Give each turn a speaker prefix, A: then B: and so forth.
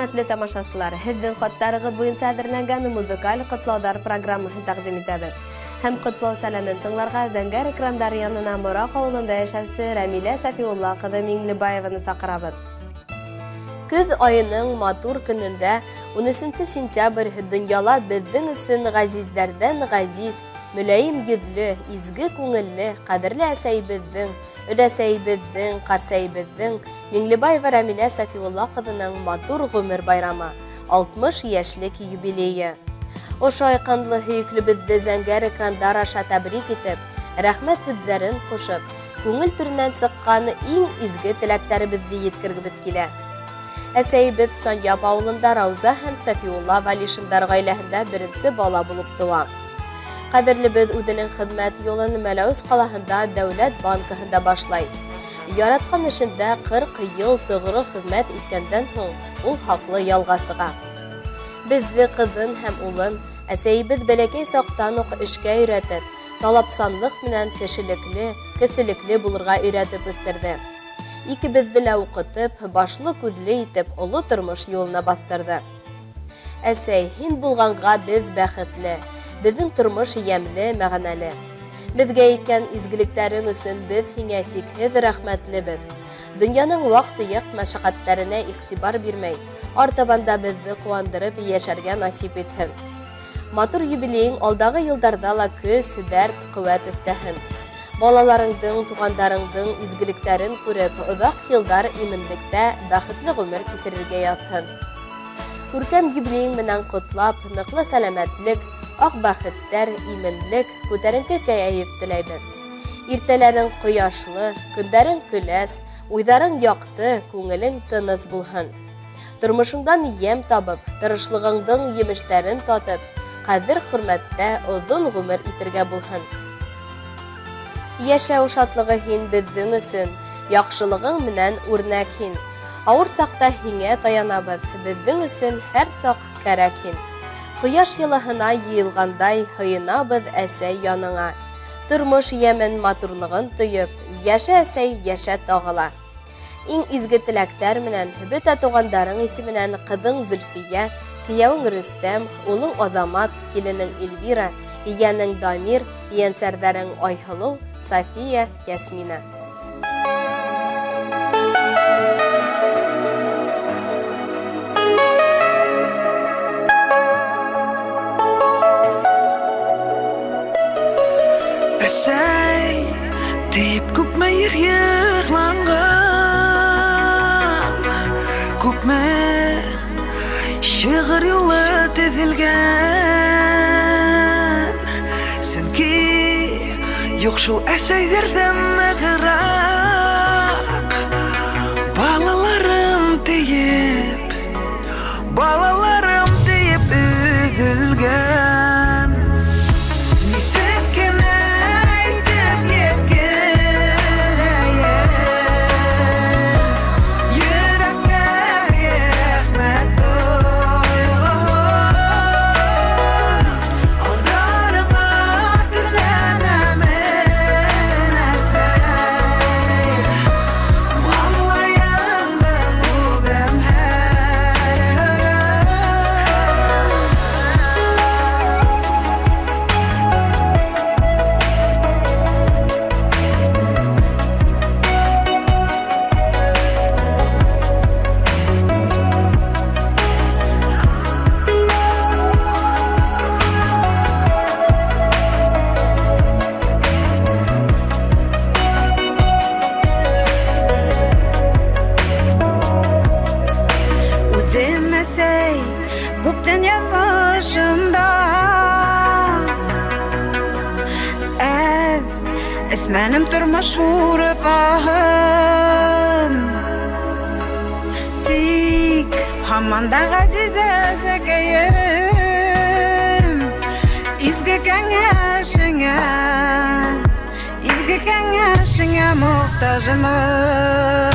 A: Хөрмәтле тамашачылар, һеҙҙең хаттарығыҙ буйынса әҙерләнгән музыкаль ҡотлауҙар программаһын тәҡдим итәбеҙ. Һәм ҡотлау сәләмен тыңларға зәңгәр экрандар янына Мораҡ ауылында йәшәүсе Рәмилә Сафиулла ҡыҙы Миңлебаеваны саҡырабыҙ. Көҙ айының матур көнөндә 13 сентябрь донъяла беҙҙең өсөн ғәзиздәрҙән ғәзиз, мөләйем йөҙлө, изге күңелле, ҡәҙерле әсәйебеҙҙең, өләсәйебеҙҙең, ҡарсәйебеҙҙең Миңлебаева Рәмилә Сафиулла ҡыҙының матур ғүмер байрамы, 60 йәшлек юбилейы. Ошо айҡанлы һөйөклөбөҙҙө зәңгәр экрандар аша тәбрик итеп, рәхмәт һүҙҙәрен ҡушып, күңел түренән сыҡҡан иң изге теләктәребеҙҙе еткергебеҙ килә. Әсәйебеҙ Санъяб ауылында Рауза һәм Сафиулла Валишиндар ғаиләһендә беренсе бала булып тыуа. Ҡәҙерлебеҙ үҙенең хеҙмәт юлын Мәләүез ҡалаһында Дәүләт банкаһында башлай. Яратҡан эшендә 40 йыл тоғро хеҙмәт иткәндән һуң ул хаҡлы ялға сыға. Беҙҙе ҡыҙын һәм улын әсәйебеҙ бәләкәй саҡтан уҡ эшкә өйрәтеп, талапсанлыҡ менән кеселекле булырға өйрәтеп үҫтерҙе. Икебеҙҙе лә уҡытып, башлы күҙле итеп, оло тормош юлына баҫтырҙы. Әсәй, һин булғанға беҙ бәхетле, беҙҙең тормош йәмле, мәғәнәле. Беҙгә иткән изгелектәрең өсөн беҙ һиңә сикһеҙ рәхмәтлебеҙ. Донъяның ваҡ-төйәк мәшәҡәттәренә иғтибар бирмәй, артабанда беҙҙе ҡыуандырып йәшәргә насип итһен. Матур юбилейың алдағы йылдарҙа ла көс, дәрт, ҡеүәт өҫтәһен. Балаларыңдың, туғандарыңдың изгелектәрен күреп, оҙаҡ йылдар именлектә бәхетле ғүмер кисерергә яҙһын. Күркәм юбилейың менән ҡотлап, ныҡлы сәләмәтлек, аҡ бәхеттәр, именлек, күтәренке кәйеф теләйбеҙ. Иртәләрең ҡояшлы, көндәрең көләс, уйҙарың яҡты, күңелең тыныс булһын. Тормошоңдан йәм табып, тырышлығыңдың емештәрен татып, ҡәҙер хөрмәттә оҙон ғүмер итергә булһын. Йәшәү шатлығы һин беҙҙең өсөн, яҡшылығың менән үрнәк һин. Ауыр саҡта һиңә таянабыҙ, беҙҙең өсөн һәр саҡ кәрәк һин. Ҡояш йылыһына йыйылғандай һыйынабыҙ әсәй яныңа. Тормош йәмен матурлығын тойоп, йәшә әсәй, йәшә тағыла. Иң изге теләктәр менән, бөтә туғандарың исеменән ҡыҙың Зөлфиә, кейәүең Рөстәм, улың Азамат, киленең Эльвира, ейәнең Дамир, ейәнсәрҙәрең Айһылыу, Сафия, Ясмина.
B: Әсәй, тейіп күпме ер йырланған, күпме шиғыр юлы теҙелгән. Сөнки юҡ шул әсәйҙәрҙән нығыраҡ. Балаларым тейеп өҙөлгән. Нисек кенә әйтеп еткерәйем, йөрәктәге рәхмәт тойғоһон. Алдарыңа төрләнәмен әсәй, малайыңды үбәм һәр үҙем әсәй, күптән яҙмышымда эсмәнем тормош һурып аһын. Тик һаман да ғәзиз әсәкәйем, изге кәңәшеңә мохтажмын.